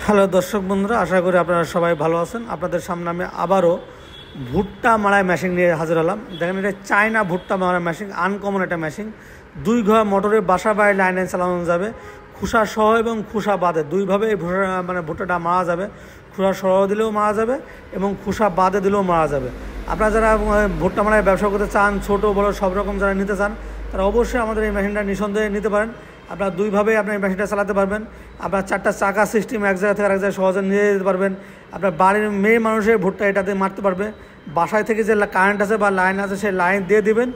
Hello দর্শক বন্ধুরা, আশা করি আপনারা সবাই ভালো আছেন। আপনাদের সামনে আমি আবারও ভুট্টা মাড়াই মেশিন নিয়ে হাজির হলাম। দেখেন, এটা চায়না ভুট্টা মাড়াই মেশিন, আনকমন একটা মেশিন। 2 ঘর মোটরে বাসা বাড়ি লাইনে চালানো যাবে। খোসা সহ এবং খোসা বাদে দুইভাবে এই ভুট্টাটা মারা যাবে। খোসা সহ দিলেও মারা যাবে এবং খোসা বাদে দিলেও মারা যাবে। আপনারা যারা ভুট্টা মাড়াই ব্যবসা করতে চান, ছোটো বড় সব রকম যারা নিতে চান, তারা অবশ্যই আমাদের এই মেশিনটা নিঃসন্দেহে নিতে পারেন। আপনার দুইভাবেই আপনার এই মেশিনটা চালাতে পারবেন। আপনার 4টা চাকা সিস্টেম, এক জায়গা থেকে আরেক জায়গায় সহজে নিয়ে যেতে পারবেন। আপনার বাড়ির মেয়ে মানুষের ভুট্টা এটাতে মারতে পারবে। বাসায় থেকে যে কারেন্ট আছে বা লাইন আছে, সেই লাইন দিয়ে দিবেন,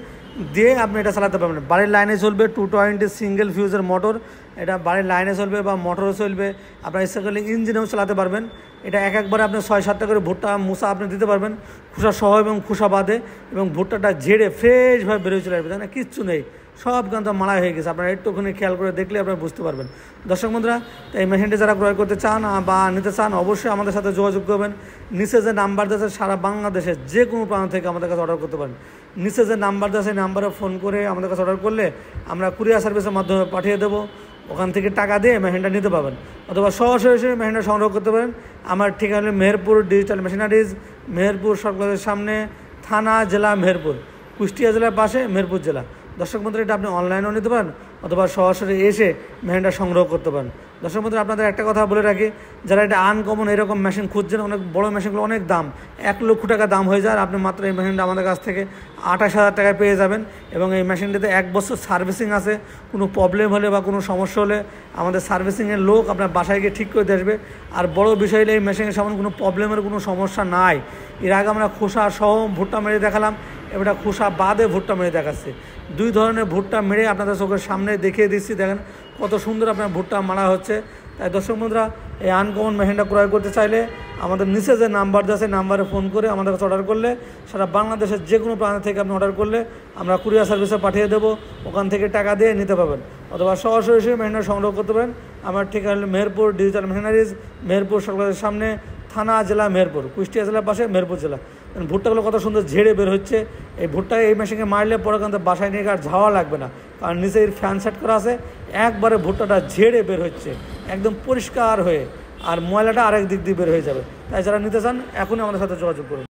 দিয়ে আপনি এটা চালাতে পারবেন। বাড়ির লাইনে চলবে, 220 সিঙ্গেল ফিউজের মোটর। এটা বাড়ির লাইনে চলবে বা মোটরও চলবে। আপনার ইচ্ছা করলে ইঞ্জিনেও চালাতে পারবেন। এটা একবারে আপনি 6-7টা করে ভুট্টা মুসা আপনি দিতে পারবেন, খোসা সহ এবং খোসা বাদে, এবং ভুট্টাটা ঝেড়ে ফ্রেশভাবে বেরোয় চলে আসবে। তাই না, কিচ্ছু নেই, সব কিন্তু মাড়াই হয়ে গেছে। আপনারা একটুখানি খেয়াল করে দেখলে আপনারা বুঝতে পারবেন। দর্শক বন্ধুরা, এই মেশিনটি যারা ক্রয় করতে চান বা নিতে চান, অবশ্যই আমাদের সাথে যোগাযোগ করবেন। নিচে যে নাম্বার দিয়েছে, সারা বাংলাদেশের যে কোনো প্রান্ত থেকে আমাদের কাছে অর্ডার করতে পারেন। নিচে যে নাম্বার দিয়েছে, সেই নাম্বারে ফোন করে আমাদের কাছে অর্ডার করলে আমরা কুরিয়ার সার্ভিসের মাধ্যমে পাঠিয়ে দেবো। ওখান থেকে টাকা দিয়ে মেশিনটা নিতে পারবেন, অথবা সরাসরি মেশিনটা সংগ্রহ করতে পারেন। আমার ঠিকানা মেহেরপুর ডিজিটাল মেশিনারিজ, মেহেরপুর সরকারের সামনে, থানা জেলা মেহেরপুর, কুষ্টিয়া জেলার পাশে মেহেরপুর জেলা। দর্শক বন্ধুরা, এটা আপনি অনলাইনেও নিতে পারেন অথবা সরাসরি এসে মেশিনটা সংগ্রহ করতে পারেন। দর্শক বন্ধুরা, আপনাদের একটা কথা বলে রাখি, যারা এটা আনকমন এরকম মেশিন খুঁজছেন, অনেক বড় মেশিনগুলো অনেক দাম, 1 লক্ষ টাকা দাম হয়ে যায়। আপনি মাত্র এই মেশিনটা আমাদের কাছ থেকে 28,000 টাকায় পেয়ে যাবেন। এবং এই মেশিনটিতে 1 বছর সার্ভিসিং আছে। কোনো প্রবলেম হলে বা কোনো সমস্যা হলে আমাদের সার্ভিসিংয়ের লোক আপনার বাসায় গিয়ে ঠিক করে দিয়ে আসবে। আর বড় বিষয় হলে এই মেশিনের সামনে কোনো প্রবলেমের কোনো সমস্যা নাই। এর আগে আমরা খোসা সহ ভুট্টা মেরে দেখালাম, এবার খোসা বাদে ভুট্টা মেরে দেখাচ্ছি। 2 ধরনের ভুট্টা মেরে আপনাদের চোখের সামনে দেখিয়ে দিচ্ছি। দেখেন কত সুন্দর আপনার ভুট্টা মারা হচ্ছে। তাই দর্শক বন্ধুরা, এই আনকমন মেশিনটা ক্রয় করতে চাইলে আমাদের নিচে যে নাম্বার আছে, নাম্বারে ফোন করে আমাদের কাছে অর্ডার করলে, সারা বাংলাদেশের যে কোনো প্রান্ত থেকে আপনি অর্ডার করলে আমরা কুরিয়ার সার্ভিসে পাঠিয়ে দেবো। ওখান থেকে টাকা দিয়ে নিতে পারবেন, অথবা সরাসরি মেশিনটা সংগ্রহ করতে পারেন। আমার ঠিকানা হলো মেহেরপুর ডিজিটাল মেশিনারিজ, মেহেরপুর সরকারের সামনে, থানা জেলা মেহেরপুর, কুষ্টিয়া জেলার পাশে মেহেরপুর জেলা। ভুট্টাগুলো কত সুন্দর ঝেড়ে বের হচ্ছে। এই ভুট্টা এই মেশিনে মারলে পরে কিন্তু বাসায় নিয়ে আর ঝাওয়া লাগবে না, কারণ নিচে ফ্যান সেট করা আছে। একবারে ভুট্টাটা ঝেড়ে বের হচ্ছে একদম পরিষ্কার হয়ে, আর ময়লাটা আরেক দিক দিয়ে বের হয়ে যাবে। তাই যারা নিতে চান, এখনই আমাদের সাথে যোগাযোগ করুন।